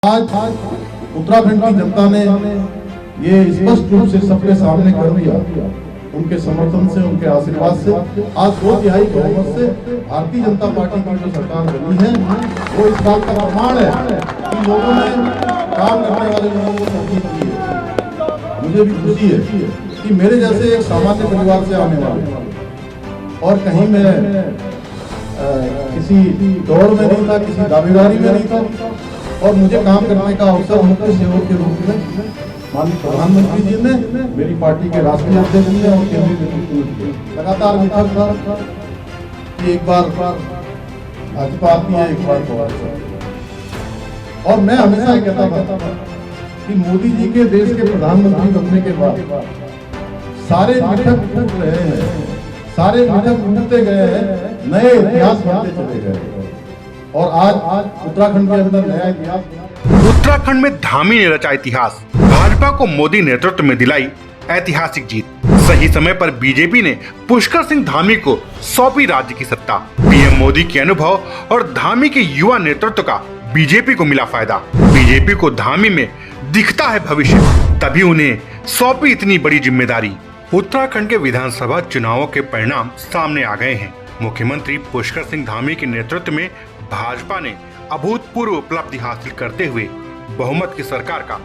आज उत्तराखंड की जनता ने ये स्पष्ट रूप से सबके सामने कर दिया, उनके समर्थन से, उनके आशीर्वाद से आज 2/3 बहुमत से भारतीय जनता पार्टी की जो सरकार बनी है वो इस बात का प्रमाण है कि लोगों ने, काम करने वाले लोगों को तरजीह दी है। मुझे भी खुशी है कि मेरे जैसे एक सामान्य परिवार से आने वाले और कहीं मैं किसी दौड़ में नहीं था, किसी दावेदारी में नहीं था और मुझे काम करने का अवसर मुख्य सेवक के रूप में माननीय प्रधानमंत्री जी ने, मेरी पार्टी के राष्ट्रीय अध्यक्ष ने और केंद्रीय नेतृत्व ने लगातार बैठक था कि एक बार भाजपा आती है, एक बार कांग्रेस। और मैं हमेशा ये कहता था कि मोदी जी के देश के प्रधानमंत्री बनने के बाद सारे मिथक टूट रहे हैं, सारे मिथक टूटते गए हैं, नए इतिहास बनते चले गए और आज उत्तराखंड के अंदर नया इतिहास। उत्तराखंड में धामी ने रचा इतिहास, भाजपा को मोदी नेतृत्व में दिलाई ऐतिहासिक जीत। सही समय पर बीजेपी ने पुष्कर सिंह धामी को सौंपी राज्य की सत्ता। पीएम मोदी के अनुभव और धामी के युवा नेतृत्व का बीजेपी को मिला फायदा। बीजेपी को धामी में दिखता है भविष्य, तभी उन्हें सौंपी इतनी बड़ी जिम्मेदारी। उत्तराखंड के विधानसभा चुनावों के परिणाम सामने आ गए हैं। मुख्यमंत्री पुष्कर सिंह धामी के नेतृत्व में भाजपा ने अभूतपूर्व उपलब्धि हासिल करते हुए बहुमत की सरकार का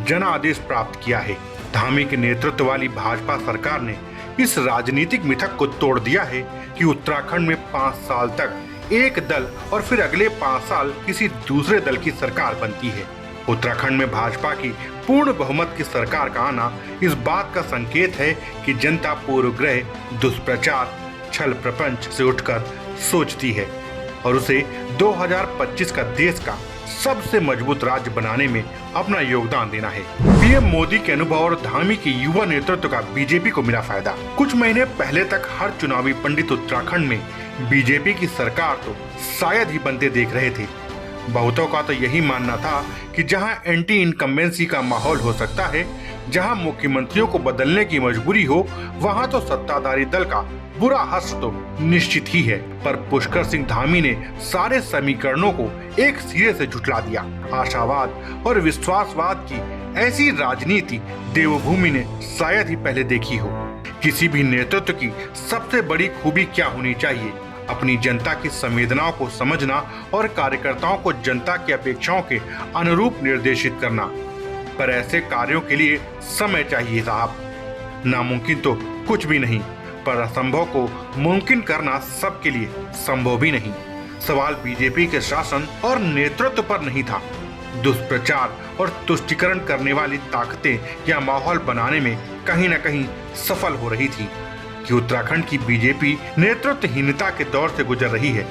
जनादेश प्राप्त किया है। धामी के नेतृत्व वाली भाजपा सरकार ने इस राजनीतिक मिथक को तोड़ दिया है कि उत्तराखंड में 5 साल तक एक दल और फिर अगले 5 साल किसी दूसरे दल की सरकार बनती है। उत्तराखंड में भाजपा की पूर्ण बहुमत की सरकार का आना इस बात का संकेत है कि जनता पूर्वग्रह, दुष्प्रचार, छल प्रपंच से उठकर सोचती है और उसे 2025 का देश का सबसे मजबूत राज्य बनाने में अपना योगदान देना है। पीएम मोदी के अनुभव और धामी के युवा नेतृत्व का बीजेपी को मिला फायदा। कुछ महीने पहले तक हर चुनावी पंडित उत्तराखंड में बीजेपी की सरकार तो शायद ही बनते देख रहे थे। बहुतों का तो यही मानना था कि जहां एंटी इनकम्बेंसी का माहौल हो सकता है, जहां मुख्यमंत्रियों को बदलने की मजबूरी हो, वहां तो सत्ताधारी दल का बुरा हश्र तो निश्चित ही है। पर पुष्कर सिंह धामी ने सारे समीकरणों को एक सिरे से झुठला दिया। आशावाद और विश्वासवाद की ऐसी राजनीति देवभूमि ने शायद ही पहले देखी हो। किसी भी नेतृत्व की सबसे बड़ी खूबी क्या होनी चाहिए? अपनी जनता की संवेदनाओं को समझना और कार्यकर्ताओं को जनता की अपेक्षाओं के अनुरूप निर्देशित करना। पर ऐसे कार्यों के लिए समय चाहिए साहब। नामुमकिन तो कुछ भी नहीं, पर असंभव को मुमकिन करना सबके लिए संभव भी नहीं। सवाल बीजेपी के शासन और नेतृत्व पर नहीं था। दुष्प्रचार और तुष्टीकरण करने वाली ताकतें या माहौल बनाने में कहीं न कहीं सफल हो रही थी कि उत्तराखंड की बीजेपी नेतृत्वहीनता के दौर से गुजर रही है।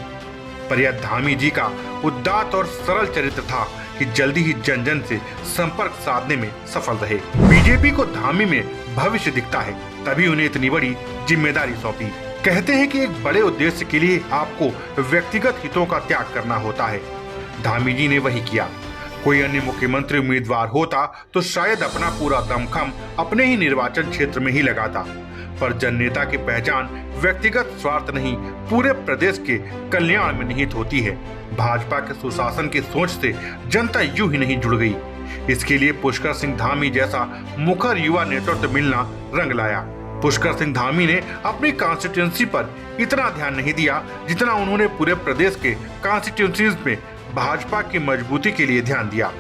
पर यह धामी जी का उदात्त और सरल चरित्र था कि जल्दी ही जन जन से संपर्क साधने में सफल रहे। बीजेपी को धामी में भविष्य दिखता है, तभी उन्हें इतनी बड़ी जिम्मेदारी सौंपी। कहते हैं कि एक बड़े उद्देश्य के लिए आपको व्यक्तिगत हितों का त्याग करना होता है। धामी जी ने वही किया। कोई अन्य मुख्यमंत्री उम्मीदवार होता तो शायद अपना पूरा दमखम अपने ही निर्वाचन क्षेत्र में ही लगाता। पर जन नेता की पहचान व्यक्तिगत स्वार्थ नहीं, पूरे प्रदेश के कल्याण में निहित होती है। भाजपा के सुशासन की सोच से जनता यूं ही नहीं जुड़ गई। इसके लिए पुष्कर सिंह धामी जैसा मुखर युवा नेतृत्व मिलना रंग लाया। पुष्कर सिंह धामी ने अपनी कॉन्स्टिट्यूंसी पर इतना ध्यान नहीं दिया जितना उन्होंने पूरे प्रदेश के कॉन्स्टिट्यूंसीज में भाजपा की मजबूती के लिए ध्यान दिया।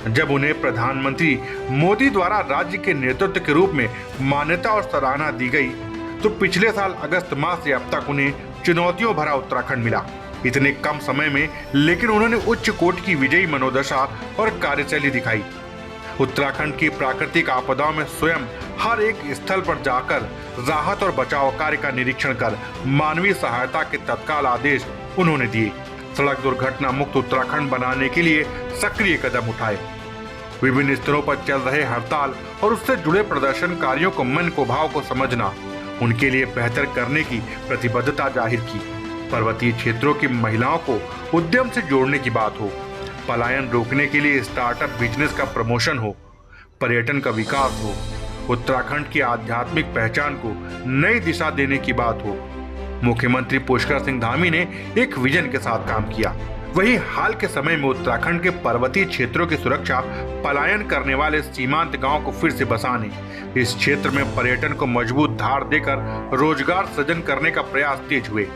जब उन्हें प्रधानमंत्री मोदी द्वारा राज्य के नेतृत्व के रूप में मान्यता और सराहना दी गई, तो पिछले साल अगस्त माह से अब तक उन्हें चुनौतियों भरा उत्तराखंड मिला। इतने कम समय में लेकिन उन्होंने उच्च कोटि की विजयी मनोदशा और कार्यशैली दिखाई। उत्तराखंड की प्राकृतिक आपदाओं में स्वयं हर एक स्थल पर जाकर राहत और बचाव कार्य का निरीक्षण कर मानवीय सहायता के तत्काल आदेश उन्होंने दिए। सड़क दुर्घटना मुक्त उत्तराखंड बनाने के लिए सक्रिय कदम उठाए। विभिन्न स्तरों पर चल रहे हड़ताल और उससे जुड़े प्रदर्शनकारियों को मन को भाव को समझना, उनके लिए बेहतर करने की प्रतिबद्धता जाहिर की। पर्वतीय क्षेत्रों की महिलाओं को उद्यम से जोड़ने की बात हो, पलायन रोकने के लिए स्टार्टअप बिजनेस का प्रमोशन हो, पर्यटन का विकास हो, उत्तराखंड की आध्यात्मिक पहचान को नई दिशा देने की बात हो, मुख्यमंत्री पुष्कर सिंह धामी ने एक विजन के साथ काम किया। वहीं हाल के समय में उत्तराखंड के पर्वतीय क्षेत्रों की सुरक्षा, पलायन करने वाले सीमांत गांव को फिर से बसाने, इस क्षेत्र में पर्यटन को मजबूत धार देकर रोजगार सृजन करने का प्रयास तेज हुए।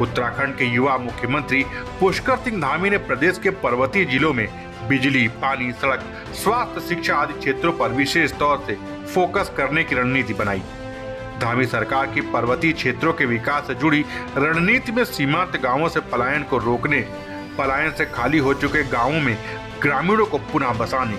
उत्तराखंड के युवा मुख्यमंत्री पुष्कर सिंह धामी ने प्रदेश के पर्वतीय जिलों में बिजली, पानी, सड़क, स्वास्थ्य, शिक्षा आदि क्षेत्रों पर विशेष तौर से फोकस करने की रणनीति बनाई। धामी सरकार की पर्वतीय क्षेत्रों के विकास से जुड़ी रणनीति में सीमांत गांवों से पलायन को रोकने, पलायन से खाली हो चुके गांवों में ग्रामीणों को पुनः बसाने,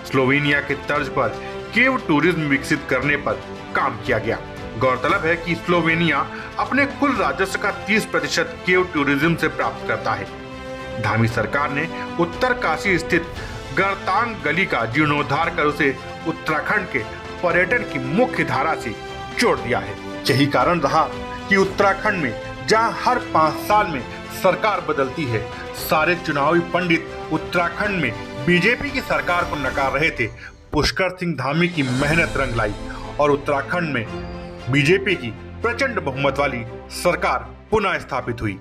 स्लोवेनिया के तर्ज पर केव टूरिज्म विकसित करने पर काम किया गया। गौरतलब है कि स्लोवेनिया अपने कुल राजस्व का 30% केव टूरिज्म से प्राप्त करता है। धामी सरकार ने उत्तरकाशी स्थित गरतांग गली का जीर्णोद्धार कर उसे उत्तराखंड के पर्यटन की मुख्य धारा से जोड़ दिया है। यही कारण रहा कि उत्तराखंड में जहां हर 5 साल में सरकार बदलती है, सारे चुनावी पंडित उत्तराखंड में बीजेपी की सरकार को नकार रहे थे। पुष्कर सिंह धामी की मेहनत रंग लाई और उत्तराखंड में बीजेपी की प्रचंड बहुमत वाली सरकार पुनः स्थापित हुई।